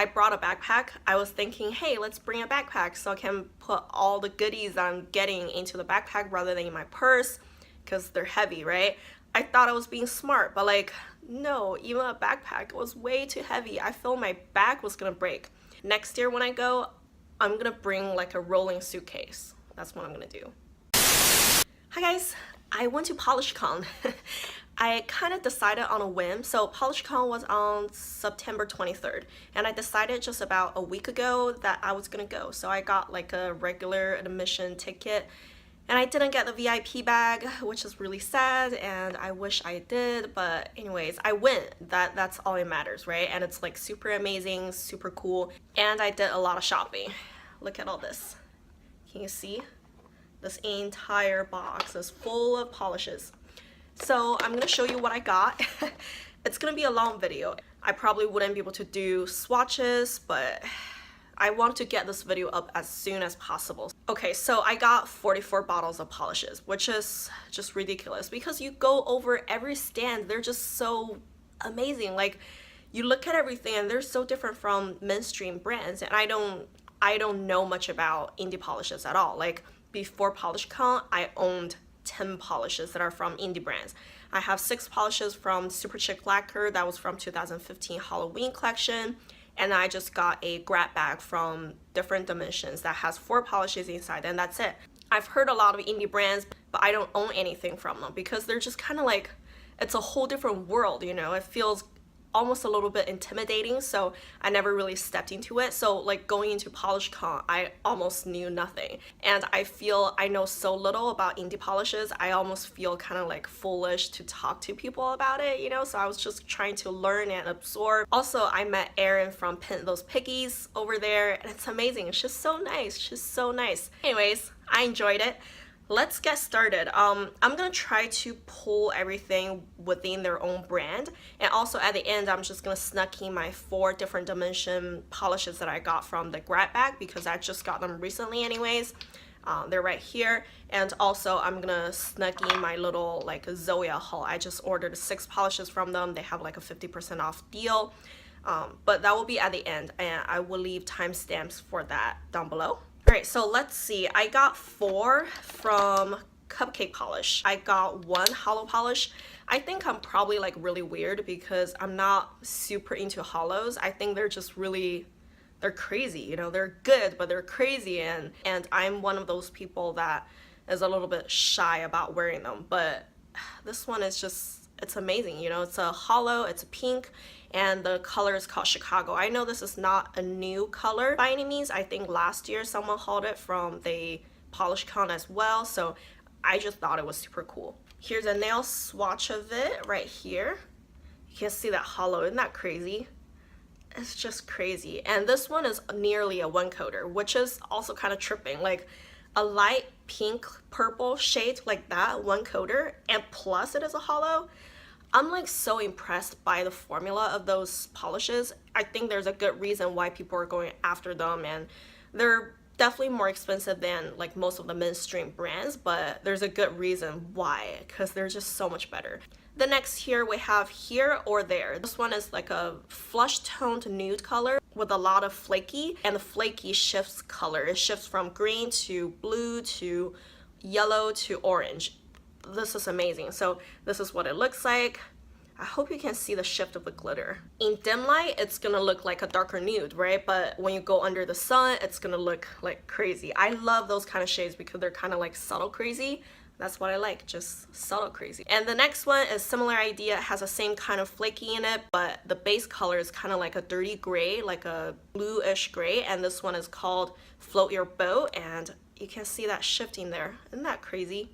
I brought a backpack. I was thinking, hey, let's bring a backpack so I can put all the goodies I'm getting into the backpack rather than in my purse, because they're heavy, right? I thought I was being smart, but like, no, even a backpack was way too heavy. I felt my back was gonna break. Next year when I go, I'm gonna bring like a rolling suitcase. That's what I'm gonna do. Hi guys, I went to PolishCon. I kind of decided on a whim. So PolishCon was on September 23rd, and I decided just about a week ago that I was gonna go. So I got like a regular admission ticket, and I didn't get the VIP bag, which is really sad, and I wish I did, but anyways, I went. That's all that matters, right? And it's like super amazing, super cool, and I did a lot of shopping. Look at all this. Can you see? This entire box is full of polishes. So I'm gonna show you what I got. It's gonna be a long video. I probably wouldn't be able to do swatches, but I want to get this video up as soon as possible. Okay, so I got 44 bottles of polishes, which is just ridiculous because you go over every stand, they're just so amazing. Like, you look at everything and they're so different from mainstream brands, and I don't know much about indie polishes at all. Like, before PolishCon, I owned 10 polishes that are from indie brands. I have 6 polishes from Super Chic Lacquer that was from 2015 Halloween collection, and I just got a grab bag from Different Dimensions that has 4 polishes inside, and that's it. I've heard a lot of indie brands, but I don't own anything from them because they're just kind of like, it's a whole different world, you know? It feels almost a little bit intimidating, so I never really stepped into it. So like going into PolishCon, I almost knew nothing, and I feel I know so little about indie polishes. I almost feel kind of like foolish to talk to people about it, you know? So I was just trying to learn and absorb. Also, I met Erin from Pin Those Piggies over there, and it's amazing. She's so nice. She's so nice. Anyways, I enjoyed it. Let's get started. I'm gonna try to pull everything within their own brand, and also at the end I'm just gonna snuck in my 4 different dimension polishes that I got from the grab bag because I just got them recently anyways. They're right here, and also I'm gonna snuck in my little like Zoya haul. I just ordered 6 polishes from them. They have like a 50% off deal, but that will be at the end, and I will leave timestamps for that down below. Alright, so let's see. I got 4 from Cupcake Polish. I got 1 hollow polish. I think I'm probably like really weird because I'm not super into hollows. I think they're just really, they're crazy, you know? They're good, but they're crazy, and I'm one of those people that is a little bit shy about wearing them. But this one is just, it's amazing, you know? It's a hollow, it's a pink, and the color is called Chicago. I know this is not a new color by any means. I think last year someone hauled it from the PolishCon as well, so I just thought it was super cool. Here's a nail swatch of it right here. You can see that hollow, isn't that crazy? It's just crazy. And this one is nearly a 1-coater, which is also kind of tripping. Like a light pink purple shade like that, 1-coater, and plus it is a hollow. I'm like so impressed by the formula of those polishes. I think there's a good reason why people are going after them, and they're definitely more expensive than like most of the mainstream brands, but there's a good reason why, because they're just so much better. The next here we have Here or There. This one is like a flush toned nude color with a lot of flaky, and the flaky shifts color. It shifts from green to blue to yellow to orange. This is amazing. So this is what it looks like. I hope you can see the shift of the glitter. In dim light, it's gonna look like a darker nude, right? But when you go under the sun, it's gonna look like crazy. I love those kind of shades because they're kind of like subtle crazy. That's what I like, just subtle crazy. And the next one is similar idea. It has the same kind of flaky in it, but the base color is kind of like a dirty gray, like a bluish gray. And this one is called Float Your Boat, and you can see that shifting there. Isn't that crazy?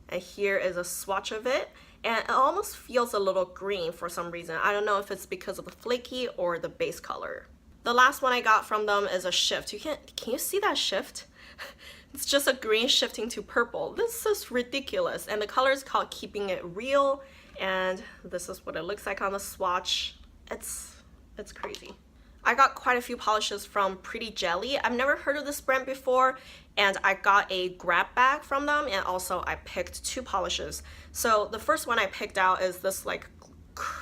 And here is a swatch of it, and it almost feels a little green for some reason. I don't know if it's because of the flaky or the base color. The last one I got from them is a shift. Can you see that shift? It's just a green shifting to purple. This is ridiculous, and the color is called Keeping It Real, and this is what it looks like on the swatch. It's crazy. I got quite a few polishes from Pretty Jelly. I've never heard of this brand before, and I got a grab bag from them, and also I picked 2 polishes. So the first one I picked out is this like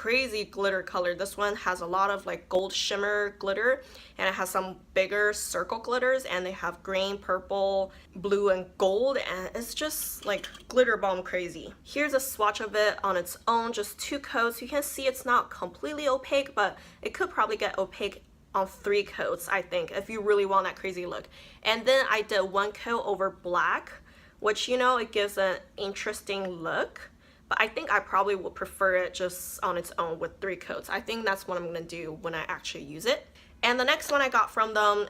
crazy glitter color. This one has a lot of like gold shimmer glitter, and it has some bigger circle glitters, and they have green, purple, blue, and gold, and it's just like glitter bomb crazy. Here's a swatch of it on its own, just 2 coats. You can see it's not completely opaque, but it could probably get opaque on 3 coats, I think, if you really want that crazy look. And then I did 1 coat over black, which, you know, it gives an interesting look. But I think I probably would prefer it just on its own with 3 coats. I think that's what I'm gonna do when I actually use it. And the next one I got from them,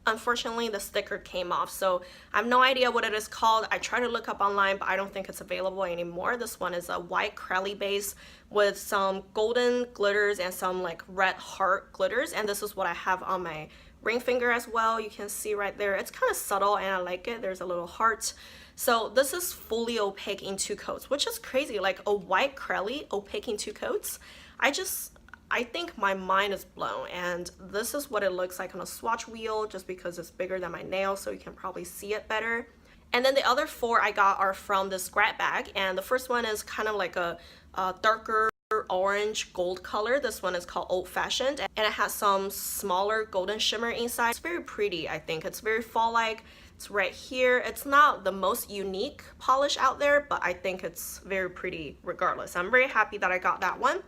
unfortunately the sticker came off, so I have no idea what it is called. I tried to look up online, but I don't think it's available anymore. This one is a white crowley base with some golden glitters and some like red heart glitters, and this is what I have on my ring finger as well. You can see right there, it's kind of subtle and I like it. There's a little heart. So this is fully opaque in 2 coats, which is crazy. Like a white crowley opaque in 2 coats. I think my mind is blown, and this is what it looks like on a swatch wheel, just because it's bigger than my nail, so you can probably see it better. And then the other 4 I got are from this grab bag, and the first one is kind of like a darker orange gold color. This one is called Old Fashioned, and it has some smaller golden shimmer inside. It's very pretty. I think it's very fall-like. It's right here. It's not the most unique polish out there, but I think it's very pretty regardless. I'm very happy that I got that one.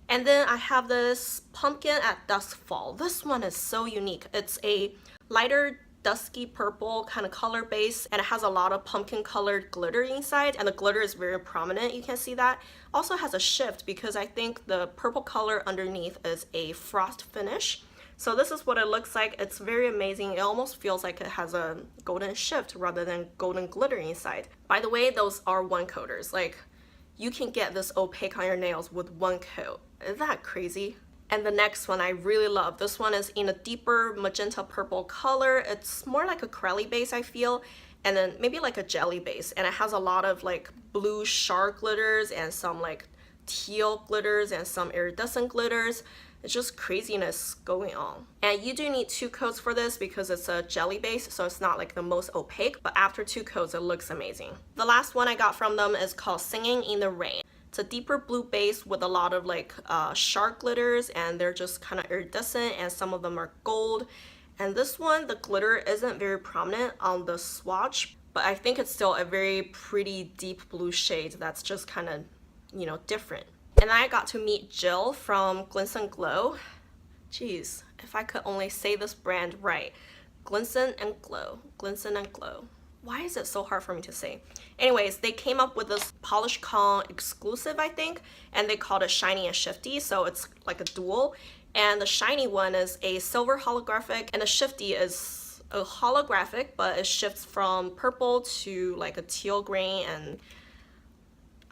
And then I have this pumpkin at duskfall. This one is so unique. It's a lighter dusky purple kind of color base, and it has a lot of pumpkin colored glitter inside, and the glitter is very prominent. You can see that. Also has a shift because I think the purple color underneath is a frost finish. So this is what it looks like. It's very amazing. It almost feels like it has a golden shift rather than golden glitter inside. By the way, those are 1 coaters. Like, you can get this opaque on your nails with 1 coat. Isn't that crazy? And the next one I really love. This one is in a deeper magenta purple color. It's more like a crowley base, I feel, and then maybe like a jelly base. And it has a lot of like blue char glitters and some like teal glitters and some iridescent glitters. It's just craziness going on. And you do need 2 coats for this because it's a jelly base, so it's not like the most opaque, but after 2 coats it looks amazing. The last one I got from them is called Singing in the Rain. It's a deeper blue base with a lot of like shark glitters, and they're just kind of iridescent, and some of them are gold. And this one, the glitter isn't very prominent on the swatch, but I think it's still a very pretty deep blue shade that's just kind of, you know, different. And I got to meet Jill from Glisten Glow. Jeez, if I could only say this brand right. Glisten and Glow. Glisten and Glow. Why is it so hard for me to say? Anyways, they came up with this PolishCon exclusive, I think, and they called it Shiny and Shifty, so it's like a dual. And the shiny one is a silver holographic, and the shifty is a holographic, but it shifts from purple to like a teal green, and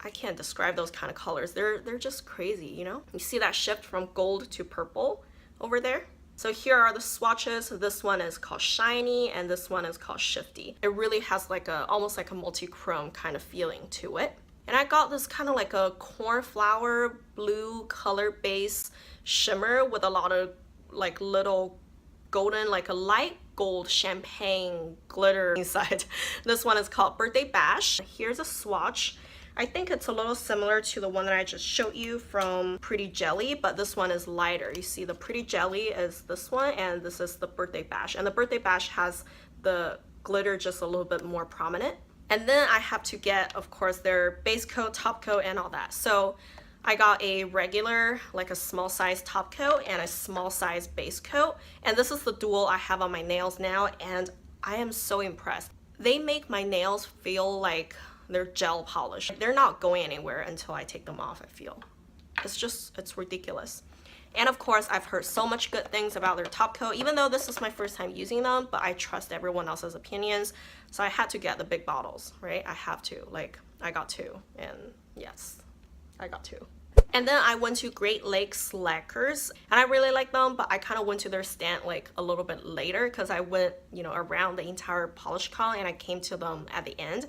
I can't describe those kind of colors. They're just crazy, you know? You see that shift from gold to purple over there? So here are the swatches. This one is called Shiny, and this one is called Shifty. It really has like a almost like a multi-chrome kind of feeling to it. And I got this kind of like a cornflower blue color base shimmer with a lot of like little golden, like a light gold champagne glitter inside. This one is called Birthday Bash. Here's a swatch. I think it's a little similar to the one that I just showed you from Pretty Jelly, but this one is lighter. You see the Pretty Jelly is this one, and this is the Birthday Bash. And the Birthday Bash has the glitter just a little bit more prominent. And then I have to get, of course, their base coat, top coat, and all that. So I got a regular, like a small size top coat and a small size base coat. And this is the dual I have on my nails now, and I am so impressed. They make my nails feel like they're gel polish. They're not going anywhere until I take them off, I feel. It's ridiculous. And of course, I've heard so much good things about their top coat, even though this is my first time using them, but I trust everyone else's opinions. So I had to get the big bottles, right? I have to, like, I got 2, and yes, I got 2. And then I went to Great Lakes Lacquers, and I really like them, but I kind of went to their stand like a little bit later because I went, you know, around the entire PolishCon, and I came to them at the end.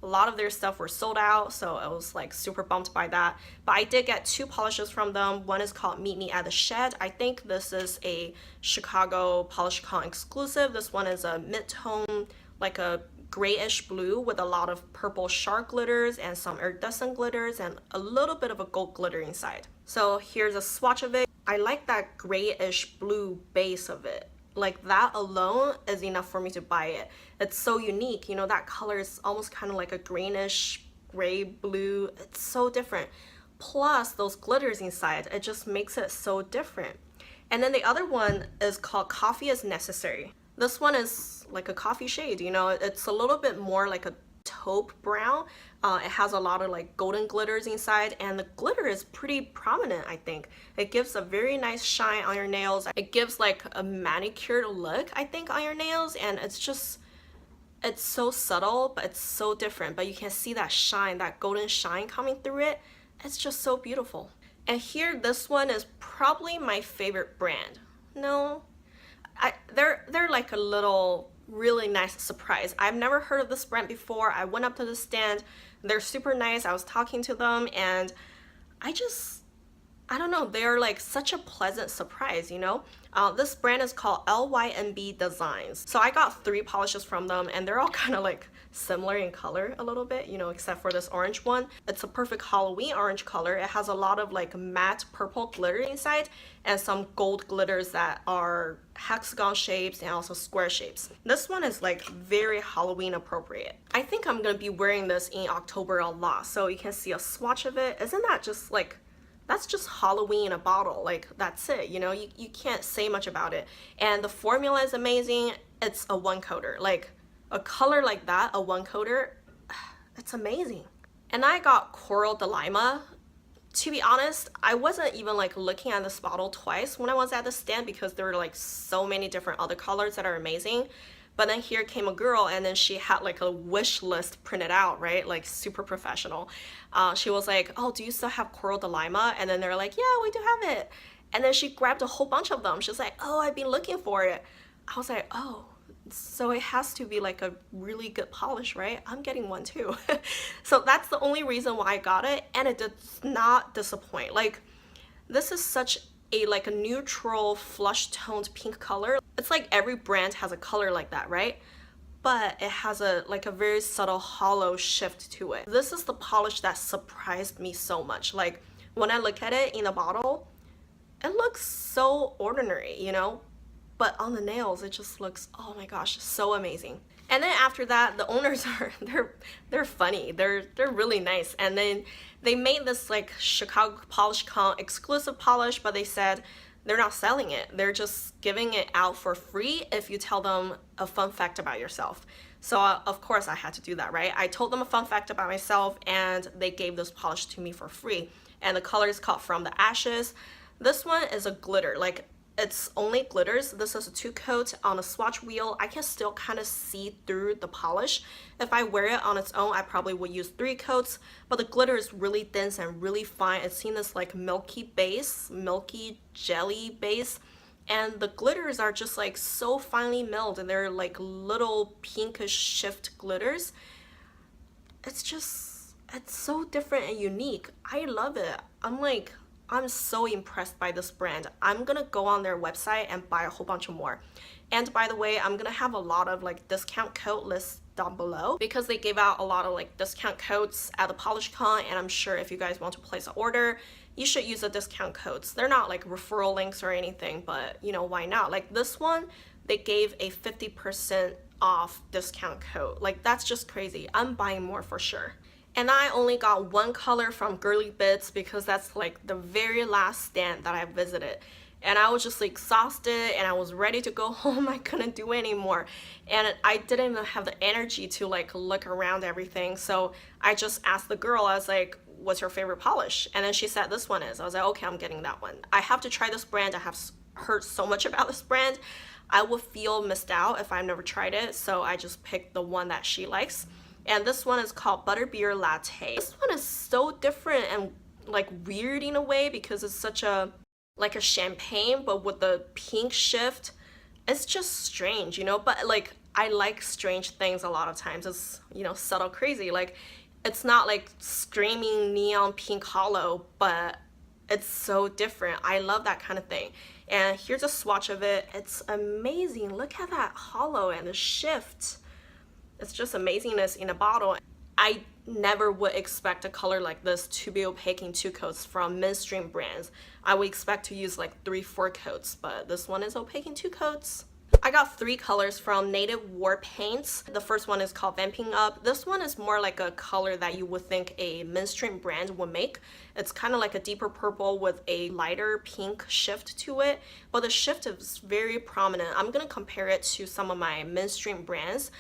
A lot of their stuff were sold out, so I was like super bummed by that. But I did get 2 polishes from them. One is called Meet Me at the Shed. I think this is a Chicago PolishCon exclusive. This one is a mid-tone, like a grayish blue with a lot of purple shark glitters and some iridescent glitters and a little bit of a gold glitter inside. So here's a swatch of it. I like that grayish blue base of it. Like that alone is enough for me to buy it. It's so unique, you know, that color is almost kind of like a greenish gray blue. It's so different. Plus those glitters inside, it just makes it so different. And then the other one is called Coffee is Necessary. This one is like a coffee shade, you know, it's a little bit more like a taupe brown. It has a lot of like golden glitters inside, and the glitter is pretty prominent, I think. It gives a very nice shine on your nails. It gives like a manicured look, I think, on your nails, and it's so subtle, but it's so different. But you can see that shine, that golden shine coming through it. It's just so beautiful. And here, this one is probably my favorite brand. No, they're like a little really nice surprise. I've never heard of this brand before. I went up to the stand. They're super nice. I was talking to them, and I don't know, they're like such a pleasant surprise, you know? This brand is called LYNB Designs. So I got 3 polishes from them, and they're all kind of like similar in color a little bit, you know, except for this orange one. It's a perfect Halloween orange color. It has a lot of like matte purple glitter inside and some gold glitters that are hexagon shapes and also square shapes. This one is like very Halloween appropriate. I think I'm gonna be wearing this in October a lot. So you can see a swatch of it. Isn't that just like, that's just Halloween in a bottle. Like, that's it, you know, you can't say much about it. And the formula is amazing. It's a 1-coater. Like, a color like that, a 1-coater, it's amazing. And I got Coral de Lima. To be honest, I wasn't even like looking at this bottle twice when I was at the stand because there were like so many different other colors that are amazing. But then here came a girl, and then she had like a wish list printed out, right? Like super professional. She was like, oh, do you still have Coral de Lima? And then they're like, yeah, we do have it. And then she grabbed a whole bunch of them. She's like, oh, I've been looking for it. I was like, oh, so it has to be like a really good polish, right? I'm getting one too. So that's the only reason why I got it, and it does not disappoint. Like, this is such a like a neutral flush toned pink color. It's like every brand has a color like that, right? But it has a like a very subtle hollow shift to it. This is the polish that surprised me so much. Like, when I look at it in the bottle, it looks so ordinary, you know? But on the nails, it just looks, oh my gosh, so amazing. And then after that, the owners are, they're funny. They're really nice. And then they made this like Chicago Polish Con exclusive polish, but they said they're not selling it. They're just giving it out for free if you tell them a fun fact about yourself. So of course I had to do that, right? I told them a fun fact about myself, and they gave this polish to me for free. And the color is called From the Ashes. This one is a glitter, like, it's only glitters. This is a 2-coat on a swatch wheel. I can still kind of see through the polish. If I wear it on its own, I probably would use 3 coats, but the glitter is really dense and really fine. It's in this like milky base, milky jelly base, and the glitters are just like so finely milled, and they're like little pinkish shift glitters. It's so different and unique. I love it. I'm so impressed by this brand. I'm gonna go on their website and buy a whole bunch of more. And by the way, I'm gonna have a lot of like discount code lists down below because they gave out a lot of like discount codes at the Polish Con, and I'm sure if you guys want to place an order, you should use the discount codes. They're not like referral links or anything, but you know, why not? Like this one, they gave a 50% off discount code. Like, that's just crazy. I'm buying more for sure. And I only got 1 color from Girly Bits because that's like the very last stand that I visited. And I was just like exhausted and I was ready to go home. I couldn't do anymore. And I didn't even have the energy to like look around everything. So I just asked the girl, I was like, what's your favorite polish? And then she said this one is. I was like, okay, I'm getting that one. I have to try this brand. I have heard so much about this brand. I would feel missed out if I've never tried it. So I just picked the one that she likes. And this one is called Butterbeer Latte. This one is so different and like weird in a way because it's such a like a champagne but with the pink shift. It's just strange, you know, but like I like strange things a lot of times. It's, you know, subtle crazy. Like it's not like screaming neon pink hollow, but it's so different. I love that kind of thing. And here's a swatch of it. It's amazing. Look at that hollow and the shift. It's just amazingness in a bottle. I never would expect a color like this to be opaque in 2 coats from mainstream brands. I would expect to use like 3-4 coats, but this one is opaque in 2 coats. I got 3 colors from Native War Paints. The first one is called Vamping Up. This one is more like a color that you would think a mainstream brand would make. It's kind of like a deeper purple with a lighter pink shift to it, but the shift is very prominent. I'm gonna compare it to some of my mainstream brands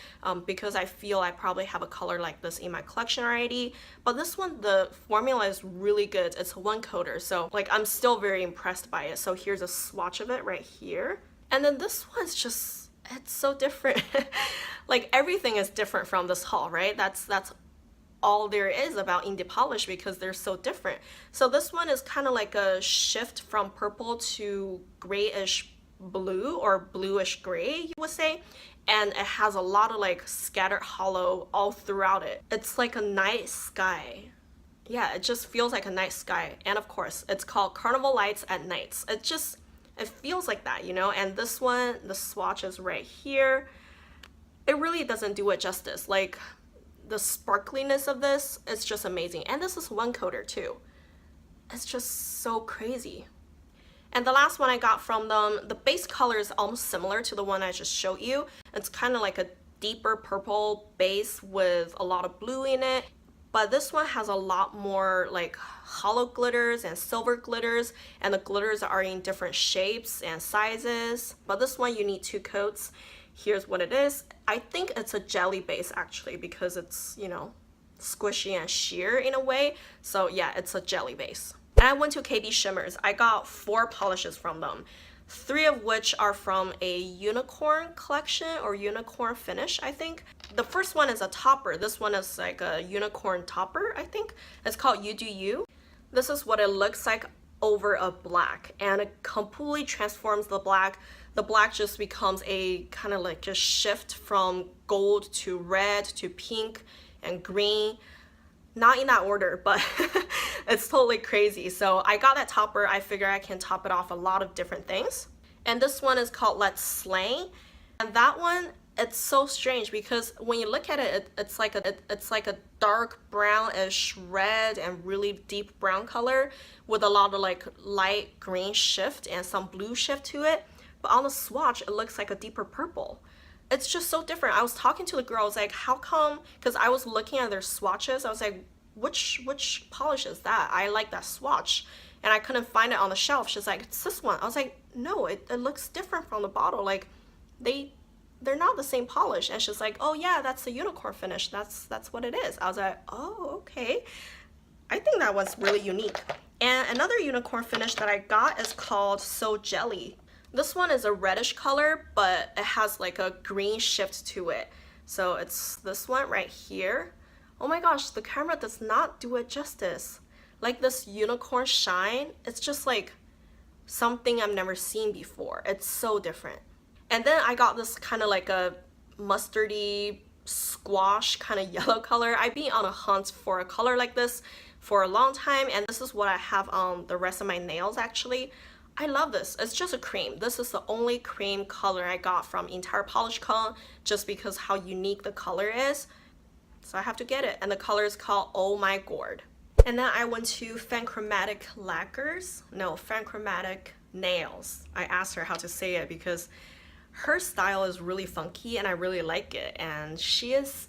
because I feel I probably have a color like this in my collection already. But this one, the formula is really good. It's a 1-coater, so like I'm still very impressed by it. So here's a swatch of it right here. And then this one's just, it's so different. Like everything is different from this haul, right? That's all there is about indie polish because they're so different. So this one is kind of like a shift from purple to grayish blue or bluish gray, you would say. And it has a lot of like scattered hollow all throughout it. It's like a night sky. Yeah, it just feels like a night sky. And of course, it's called Carnival Lights at Nights. It feels like that, you know. And this one, the swatch is right here. It really doesn't do it justice. Like the sparkliness of this, it's just amazing. And this is 1-coater too. It's just so crazy. And the last one I got from them, the base color is almost similar to the one I just showed you. It's kind of like a deeper purple base with a lot of blue in it. But this one has a lot more like hollow glitters and silver glitters, and the glitters are in different shapes and sizes. But this one you need 2 coats. Here's what it is. I think it's a jelly base actually because it's, you know, squishy and sheer in a way. So yeah, it's a jelly base. And I went to KBshimmers. I got 4 polishes from them. 3 of which are from a unicorn collection or unicorn finish, I think. The first one is a topper. This one is like a unicorn topper, I think. It's called You Do You. This is what it looks like over a black, and it completely transforms the black. The black just becomes a kind of like a shift from gold to red to pink and green. Not in that order, but it's totally crazy. So I got that topper. I figure I can top it off a lot of different things. And this one is called Let's Slang. And that one, it's so strange because when you look at it, it's like a dark brownish red and really deep brown color with a lot of like light green shift and some blue shift to it. But on the swatch, it looks like a deeper purple. It's just so different. I was talking to the girl, I was like, how come? Because I was looking at their swatches. I was like, which polish is that? I like that swatch. And I couldn't find it on the shelf. She's like, it's this one. I was like, no, it looks different from the bottle. Like, they're not the same polish. And she's like, oh yeah, that's the unicorn finish. That's what it is. I was like, oh, okay. I think that was really unique. And another unicorn finish that I got is called So Jelly. This one is a reddish color, but it has like a green shift to it. So it's this one right here. Oh my gosh, the camera does not do it justice. Like this unicorn shine, it's just like something I've never seen before. It's so different. And then I got this kind of like a mustardy squash kind of yellow color. I've been on a hunt for a color like this for a long time, and this is what I have on the rest of my nails actually. I love this. It's just a cream. This is the only cream color I got from entire polish con just because how unique the color is. So I have to get it. And the color is called Oh My Gourd. And then I went to Fanchromatic Fanchromatic Nails. I asked her how to say it because her style is really funky and I really like it. And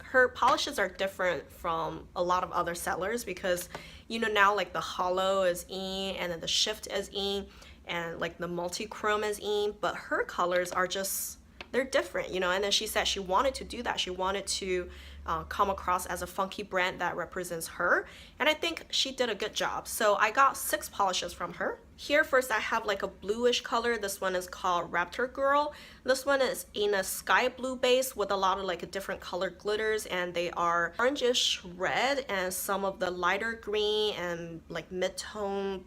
her polishes are different from a lot of other sellers because, you know, now like the hollow is in and then the shift is in and like the multi-chrome is in, but her colors are just, they're different, you know. And then she said she wanted to do that. She wanted to come across as a funky brand that represents her, and I think she did a good job. So I got 6 polishes from her. Here first I have like a bluish color. This one is called Raptor Girl. This one is in a sky blue base with a lot of like different color glitters, and they are orangish red and some of the lighter green and like mid-tone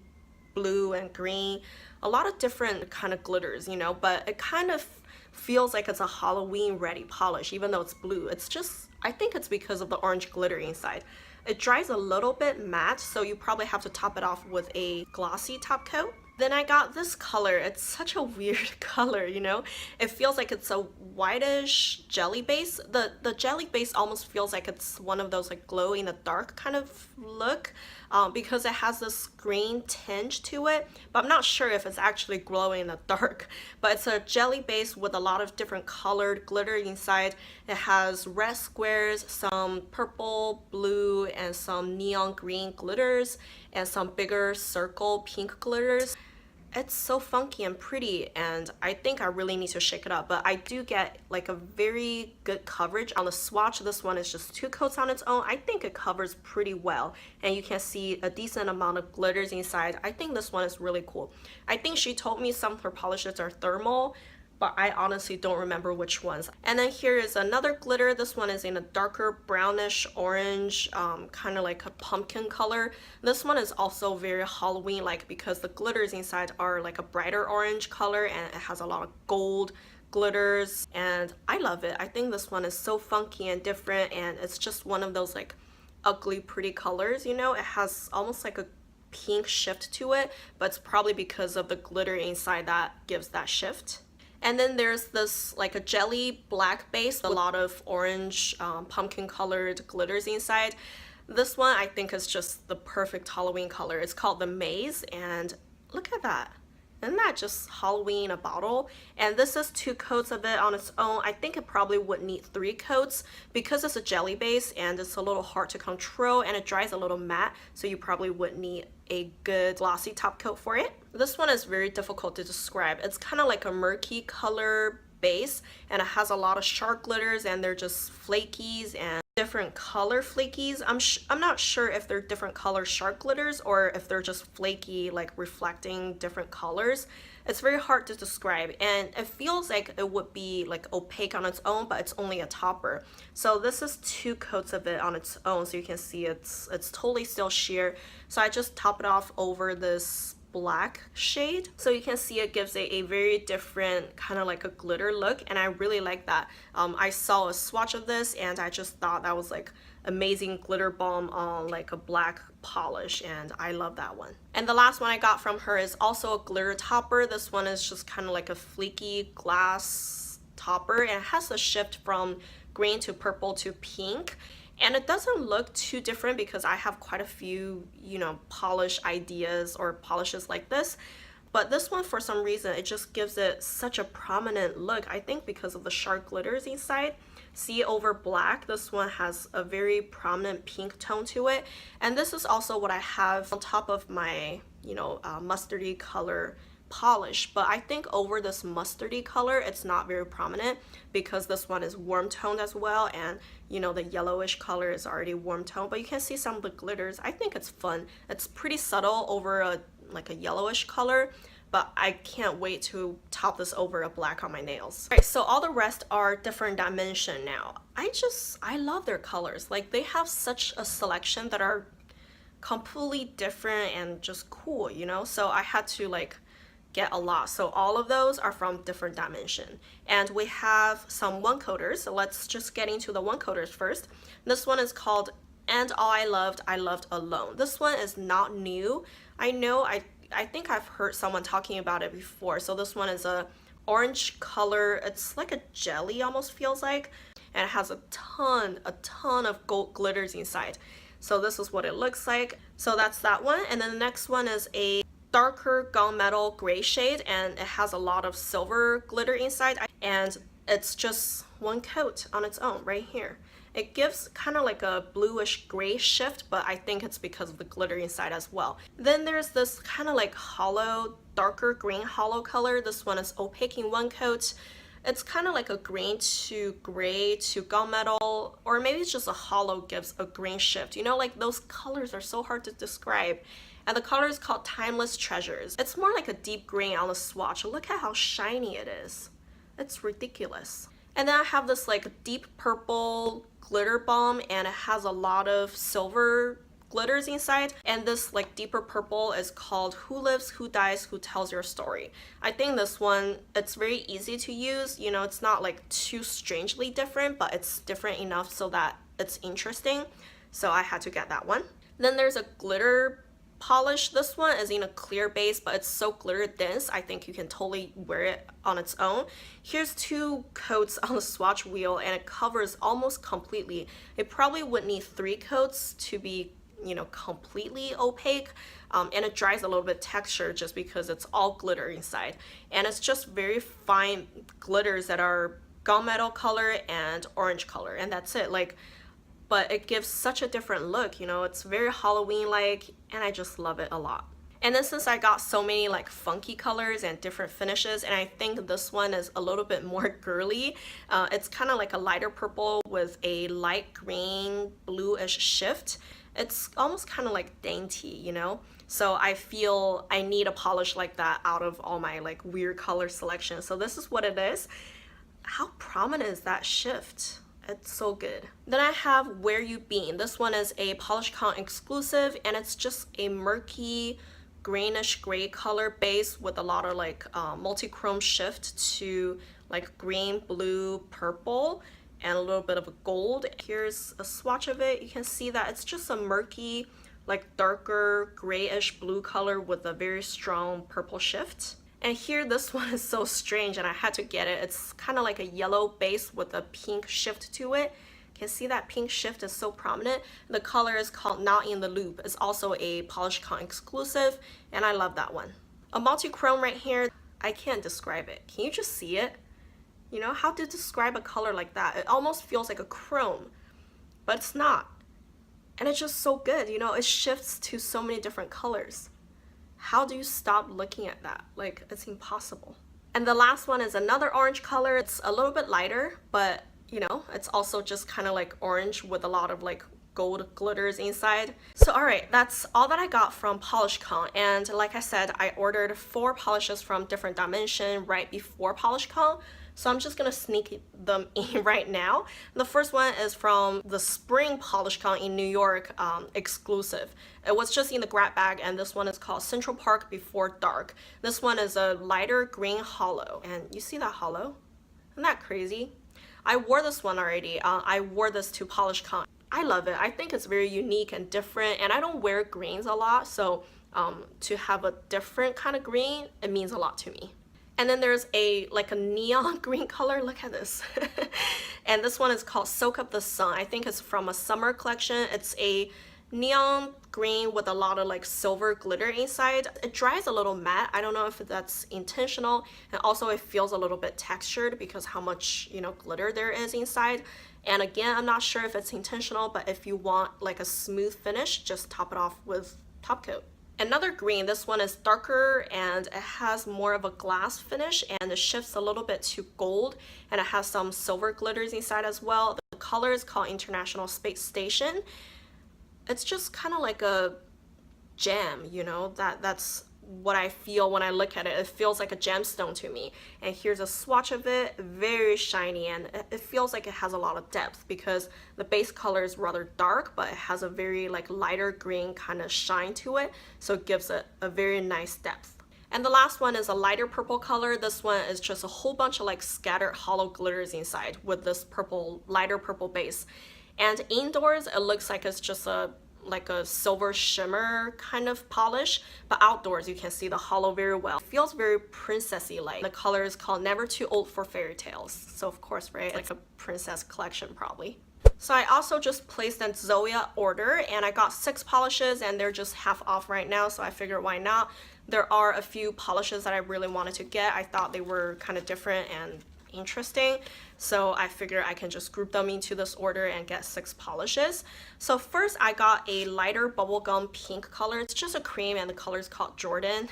blue and green. A lot of different kind of glitters, you know, but it kind of feels like it's a Halloween ready polish even though it's blue. It's just, I think it's because of the orange glitter inside. It dries a little bit matte, so you probably have to top it off with a glossy top coat. Then I got this color. It's such a weird color, you know? It feels like it's a whitish jelly base. The jelly base almost feels like it's one of those like glow in the dark kind of look, because it has this green tinge to it, but I'm not sure if it's actually glowing in the dark. But it's a jelly base with a lot of different colored glitter inside. It has red squares, some purple, blue, and some neon green glitters, and some bigger circle pink glitters. It's so funky and pretty, and I think I really need to shake it up, but I do get like a very good coverage on the swatch. This one is just 2 coats on its own. I think it covers pretty well, and you can see a decent amount of glitters inside. I think this one is really cool. I think she told me some of her polishes are thermal, but I honestly don't remember which ones. And then here is another glitter. This one is in a darker brownish orange, kind of like a pumpkin color. This one is also very Halloween-like because the glitters inside are like a brighter orange color, and it has a lot of gold glitters, and I love it. I think this one is so funky and different, and it's just one of those like ugly pretty colors, you know? It has almost like a pink shift to it, but it's probably because of the glitter inside that gives that shift. And then there's this like a jelly black base, a lot of orange pumpkin colored glitters inside. This one I think is just the perfect Halloween color. It's called the Maze, and look at that. Isn't that just Halloween in a bottle? And this is 2 coats of it on its own. I think it probably would need 3 coats because it's a jelly base and it's a little hard to control, and it dries a little matte, so you probably would need a good glossy top coat for it. This one is very difficult to describe. It's kind of like a murky color base, and it has a lot of sharp glitters, and they're just flakies and different color flakies. I'm not sure if they're different color sharp glitters or if they're just flaky, like reflecting different colors. It's very hard to describe, and it feels like it would be like opaque on its own, but it's only a topper. So this is 2 coats of it on its own, so you can see it's totally still sheer. So I just top it off over this black shade, so you can see it gives a very different kind of like a glitter look, and I really like that. I saw a swatch of this and I just thought that was like amazing glitter bomb on like a black polish, and I love that one. And the last one I got from her is also a glitter topper. This one is just kind of like a fleeky glass topper, and it has a shift from green to purple to pink. And it doesn't look too different because I have quite a few, you know, polish ideas or polishes like this. But this one, for some reason, it just gives it such a prominent look. I think because of the sharp glitters inside. See, over black, this one has a very prominent pink tone to it. And this is also what I have on top of my, you know, mustardy color polish, but I think over this mustardy color it's not very prominent because this one is warm toned as well, and you know the yellowish color is already warm toned, but you can see some of the glitters. I think it's fun. It's pretty subtle over a like a yellowish color, but I can't wait to top this over a black on my nails. Alright, so all the rest are different dimension now. I love their colors. Like, they have such a selection that are completely different and just cool, you know? So I had to like get a lot. So all of those are from different dimension. And we have some one coaters. So let's just get into the one coaters first. This one is called And All I Loved Alone. This one is not new. I know, I think I've heard someone talking about it before. So this one is a orange color. It's like a jelly almost feels like, and it has a ton of gold glitters inside. So this is what it looks like. So that's that one. And then the next one is a darker gunmetal gray shade, and it has a lot of silver glitter inside, and it's just one coat on its own right here. It gives kind of like a bluish gray shift, but I think it's because of the glitter inside as well. Then there's this kind of like hollow, darker green hollow color. This one is opaque in one coat. It's kind of like a green to gray to gunmetal, or maybe it's just a hollow gives a green shift. You know, like those colors are so hard to describe. And the color is called Timeless Treasures. It's more like a deep green on the swatch. Look at how shiny it is. It's ridiculous. And then I have this like deep purple glitter bomb, and it has a lot of silver glitters inside. And this like deeper purple is called Who Lives, Who Dies, Who Tells Your Story. I think this one, it's very easy to use. You know, it's not like too strangely different, but it's different enough so that it's interesting. So I had to get that one. Then there's a glitter polish. This one is in a clear base, but it's so glitter dense, I think you can totally wear it on its own. Here's 2 coats on the swatch wheel, and it covers almost completely. It probably would need 3 coats to be, you know, completely opaque, and it dries a little bit texture just because it's all glitter inside, and it's just very fine glitters that are gunmetal color and orange color, and that's it. Like, but it gives such a different look, you know, it's very Halloween-like, and I just love it a lot. And then since I got so many like funky colors and different finishes, and I think this one is a little bit more girly, it's kind of like a lighter purple with a light green bluish shift. It's almost kind of like dainty, you know? So I feel I need a polish like that out of all my like weird color selection. So this is what it is. How prominent is that shift? It's so good. Then I have Where You Been. This one is a PolishCon exclusive, and it's just a murky greenish gray color base with a lot of like multi-chrome shift to like green, blue, purple, and a little bit of a gold. Here's a swatch of it. You can see that it's just a murky, like darker grayish blue color with a very strong purple shift. And here, this one is so strange, and I had to get it. It's kind of like a yellow base with a pink shift to it. You can see that pink shift is so prominent. The color is called Not in the Loop. It's also a PolishCon exclusive, and I love that one. A multi-chrome right here, I can't describe it. Can you just see it? You know, how to describe a color like that? It almost feels like a chrome, but it's not. And it's just so good, you know, it shifts to so many different colors. How do you stop looking at that? Like, it's impossible. And the last one is another orange color. It's a little bit lighter, but you know, it's also just kind of like orange with a lot of like gold glitters inside. So alright, that's all that I got from PolishCon, and like I said, I ordered 4 polishes from different dimension right before PolishCon. So I'm just gonna sneak them in right now. The first one is from the Spring PolishCon in New York exclusive. It was just in the grab bag, and this one is called Central Park Before Dark. This one is a lighter green hollow, and you see that hollow? Isn't that crazy? I wore this one already. I wore this to PolishCon. I love it. I think it's very unique and different, and I don't wear greens a lot, so to have a different kind of green, it means a lot to me. And then there's like a neon green color. Look at this. And this one is called Soak Up the Sun. I think it's from a summer collection. It's a neon green with a lot of like silver glitter inside. It dries a little matte. I don't know if that's intentional, and also it feels a little bit textured because how much, you know, glitter there is inside. And again, I'm not sure if it's intentional, but if you want like a smooth finish, just top it off with top coat. Another green, this one is darker and it has more of a glass finish, and it shifts a little bit to gold, and it has some silver glitters inside as well. The color is called International Space Station. It's just kind of like a gem, you know, that's what I feel when I look at it. It feels like a gemstone to me. And here's a swatch of it, very shiny, and it feels like it has a lot of depth because the base color is rather dark, but it has a very like lighter green kind of shine to it, so it gives it a very nice depth. And the last one is a lighter purple color. This one is just a whole bunch of like scattered hollow glitters inside with this purple, lighter purple base. And indoors, it looks like it's just like a silver shimmer kind of polish, but outdoors you can see the hollow very well. It feels very princessy like. The color is called Never Too Old for Fairy Tales, so of course, right, like a princess collection probably. So I also just placed a Zoya order, and I got 6 polishes, and they're just half off right now, so I figured why not. There are a few polishes that I really wanted to get. I thought they were kind of different and interesting, so I figured I can just group them into this order and get 6 polishes. So first I got a lighter bubblegum pink color. It's just a cream, and the color is called Jordan.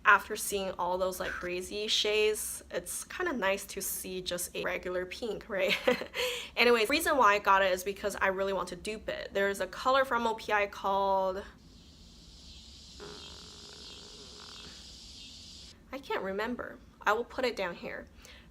After seeing all those like crazy shades, it's kind of nice to see just a regular pink, right? Anyways, the reason why I got it is because I really want to dupe it. There's a color from OPI called, I can't remember. I will put it down here.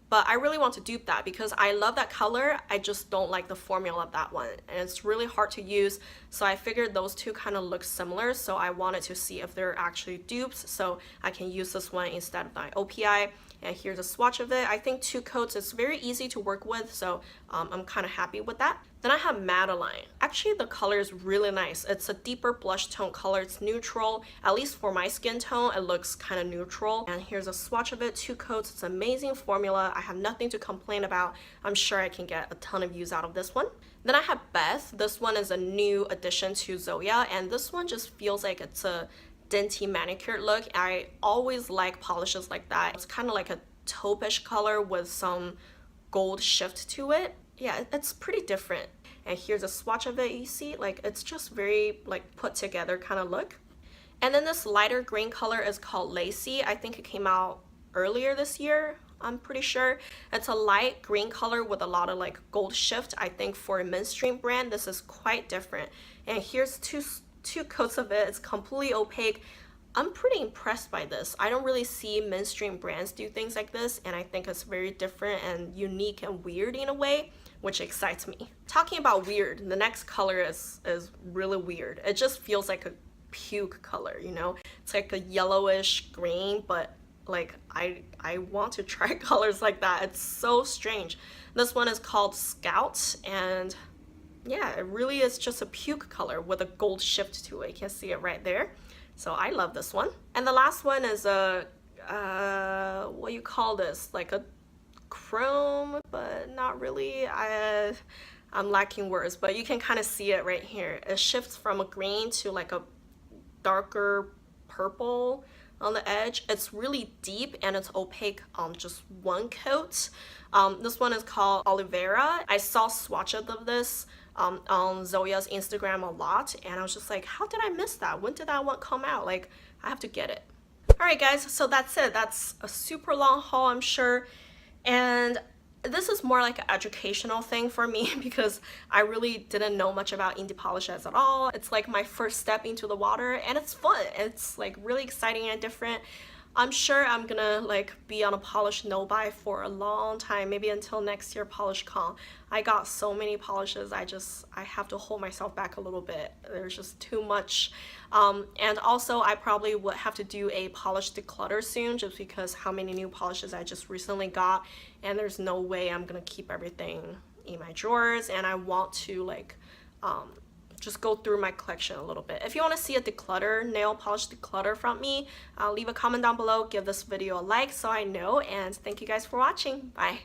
But I really want to dupe that because I love that color. I just don't like the formula of that one, and it's really hard to use. So I figured those two kind of look similar, so I wanted to see if they're actually dupes so I can use this one instead of my OPI. And here's a swatch of it. I think 2 coats is very easy to work with, so I'm kind of happy with that. Then I have Madeline. Actually, the color is really nice. It's a deeper blush tone color. It's neutral. At least for my skin tone, it looks kind of neutral. And here's a swatch of it, 2 coats. It's an amazing formula. I have nothing to complain about. I'm sure I can get a ton of use out of this one. Then I have Beth. This one is a new addition to Zoya, and this one just feels like it's a dainty manicured look. I always like polishes like that. It's kind of like a taupe-ish color with some gold shift to it. Yeah, it's pretty different. And here's a swatch of it. You see, like, it's just very like put together kind of look. And then this lighter green color is called Lacy. I think it came out earlier this year, I'm pretty sure. It's a light green color with a lot of like gold shift. I think for a mainstream brand, this is quite different. And here's two coats of it. It's completely opaque. I'm pretty impressed by this. I don't really see mainstream brands do things like this, and I think it's very different and unique and weird in a way, which excites me. Talking about weird, the next color is really weird. It just feels like a puke color, you know? It's like a yellowish green, but like I want to try colors like that. It's so strange. This one is called Scout, and yeah, it really is just a puke color with a gold shift to it. You can see it right there. So I love this one. And the last one is a what do you call this, like a chrome, but not really. I'm lacking words, but you can kind of see it right here. It shifts from a green to like a darker purple on the edge. It's really deep and it's opaque on just 1 coat. This one is called Olivera. I saw swatches of this on Zoya's Instagram a lot, and I was just like, how did I miss that? When did that one come out? Like, I have to get it. Alright guys, so that's it. That's a super long haul, I'm sure. And this is more like an educational thing for me because I really didn't know much about indie polishes at all. It's like my first step into the water, and it's fun. It's like really exciting and different. I'm sure I'm gonna like be on a polish no-buy for a long time, maybe until next year PolishCon. I got so many polishes, I have to hold myself back a little bit. There's just too much. And also I probably would have to do a polish declutter soon, just because how many new polishes I just recently got, and there's no way I'm gonna keep everything in my drawers, and I want to like just go through my collection a little bit. If you want to see a declutter, nail polish declutter from me, leave a comment down below, give this video a like so I know, and thank you guys for watching. Bye.